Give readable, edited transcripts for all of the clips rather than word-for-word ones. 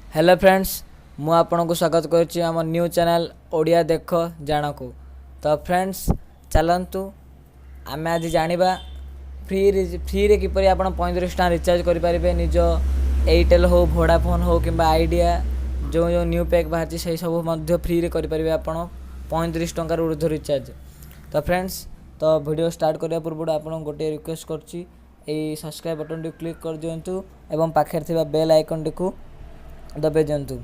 Hello friends मु आपनको स्वागत करुच्ची आम न्यू चैनल ओडिया देख जान को। तो फ्रेंड्स चलतु आम आज जाना फ्री रे किपर आप 35 टका रिचार्ज करेंगे निज एयरटेल हो वोडाफोन हो कि आइडिया जो जो न्यू पैक बाहर से सब फ्री रे करेंगे आप 35 टकर ऊर्ध रिचार्ज। तो फ्रेंड्स तो वीडियो स्टार्ट करने पूर्व आपको गोटे रिक्वेस्ट करुच्ची सब्सक्राइब बटन टी क्लिक कर दिंतु एवं पाखे थिबा बेल आइकन टी को दबाई दिंतु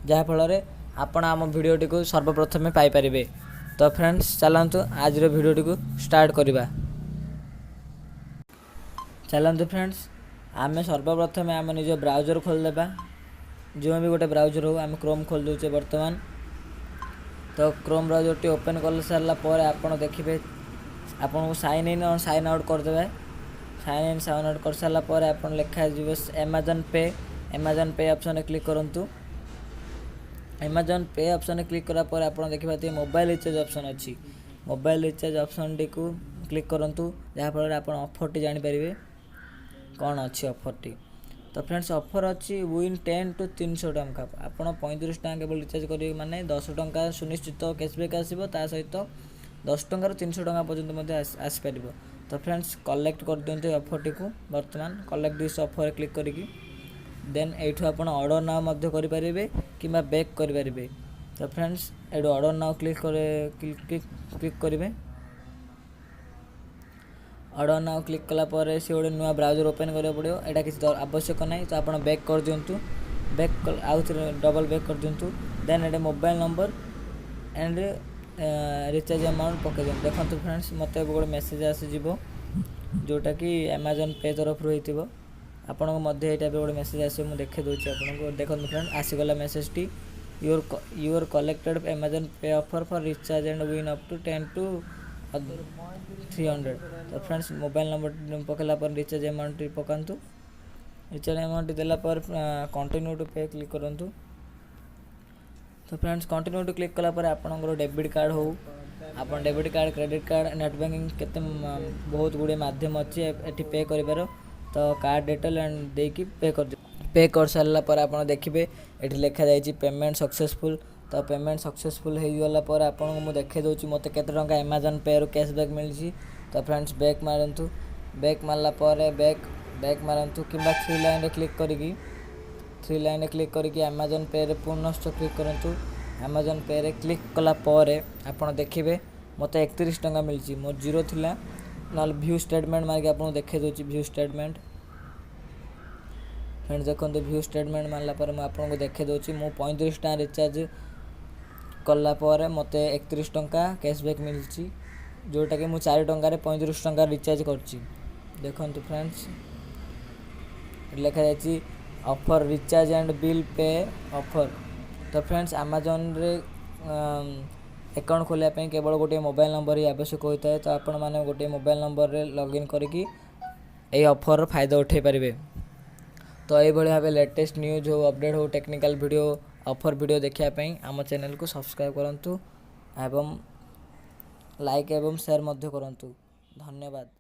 जहाँफल आपण आम भिडटी को सर्वप्रथमे पाइपर। तो फ्रेंड्स चलतु आज भिडटी को स्टार्ट करवा। चलतु फ्रेंड्स आम सर्वप्रथमे आम निज ब्राउजर खोलदेबा जो भी गोटे ब्राउजर हो आम क्रोम खोल दूचे बर्तमान। तो क्रोम ब्राउजर टी ओपन कर सारापर आप देखिए आपन साइन इन और साइन आउट करदे। साइन इन साइन आउट कर सारापर आप लिखा अमेजन पे ऑप्शन क्लिक करंतु। अमेजन पे ऑप्शन क्लिक करा पर आप देखिए मोबाइल रिचार्ज ऑप्शन अच्छी मोबाइल रिचार्ज ऑप्शन टी को क्लिक करंतु जहाँफल आप ऑफर टी जानी पारे कौन अच्छी ऑफर टी। तो फ्रेंड्स ऑफर अच्छी विन 10 टू 300 टंका आप 35 टका केवल रिचार्ज करेंगे माने 10 टंका सुनिश्चित कैशबैक आसो ता सहित 10 टंकार 300 टका पर्यंत आसपार। तो फ्रेंड्स कलेक्ट कर दिंतु ऑफर टी को बर्तमान कलेक्ट दिस ऑफर क्लिक करी देन एठू आप ऑर्डर नाउ करेंगे कि बैक करेंगे। तो फ्रेंड्स ये ऑर्डर नाउ क्लिक करेंगे। ऑर्डर नाउ क्लिक कलापर सी गोटे नुआ ब्राउजर ओपन करा पड़ो यहाँ किसी आवश्यक ना। तो आप बैक कर दिंतु बैक आउ डबल बैक कर दिंतु देन ये mobile number and recharge amount पकई दिखाँ। देखो फ्रेंड्स मत गोटे मेसेज आसीज जोटा कि अमेजन पे तरफ रही आपण को टाइप गोटे मेसेज आस देखे दूसरी आपको। देखो फ्रेंड आसीगला मेसेज टी your collected Amazon pay offer for recharge and win up to 10 to 300। तो फ्रेंड्स मोबाइल नंबर पकड़ा पर रिचार्ज अमाउंट पकातु रिचार्ज अमाउंट देलापर कंटिन्यू टू पे क्लिक करूँ। तो फ्रेंड्स कंटिन्यू टू क्लिक कलापर आपंकर डेबिट कार्ड हो आप debit card credit card net banking केते बहुत गुड़े माध्यम अच्छी ये पे कर। तो कार्ड डिटेल एंड देकी पे कर सारा पर आप देखिए ये लिखा जाइए पेमेंट सक्सेसफुल। तो पेमेंट सक्सेसफुल हो गला पर आपको मुझे देखे दूसरी मत केते टंका अमेजन पे रु कैशबैक मिली। तो फ्रेंड्स बैक मारतु बैक मारला बैक मारतु कि 3 लाइन क्लिक करी 3 लाइन क्लिक करके अमेजन पे रे पुनश्च क्लिक करूँ। अमेजन पे रे क्लिक कला आप देखिए मत 31 टंका मिली मोर जीरो थिला ना व्यू स्टेटमेंट मारिक आपको देखे दूसरी व्यू स्टेटमेंट। फ्रेंड्स देखो व्यू स्टेटमेंट मारला मुझे आपको देखे दूसरी मु 35 टका रिचार्ज कलापर मत 31 टंका कैशबैक मिली जोटा कि मुझे 4 टंकार 35 टंका रिचार्ज करची। देखो फ्रेंड्स लिखा जाइए offer recharge and bill pay offer. तो फ्रेंड्स अमेजन रे अकाउंट खोलने केवल गोटे मोबाइल नंबर ही आवश्यक होता है। तो आपण मैंने गोटे मोबाइल नंबर रे लॉगिन करके ये ऑफर फायदा उठे पारे। तो ये भाव लेटेस्ट न्यूज हो अपडेट हो टेक्निकल वीडियो ऑफर वीडियो देखापी आम चैनल को सब्सक्राइब करूँ एवं लाइक एवं शेयर करूँ। धन्यवाद।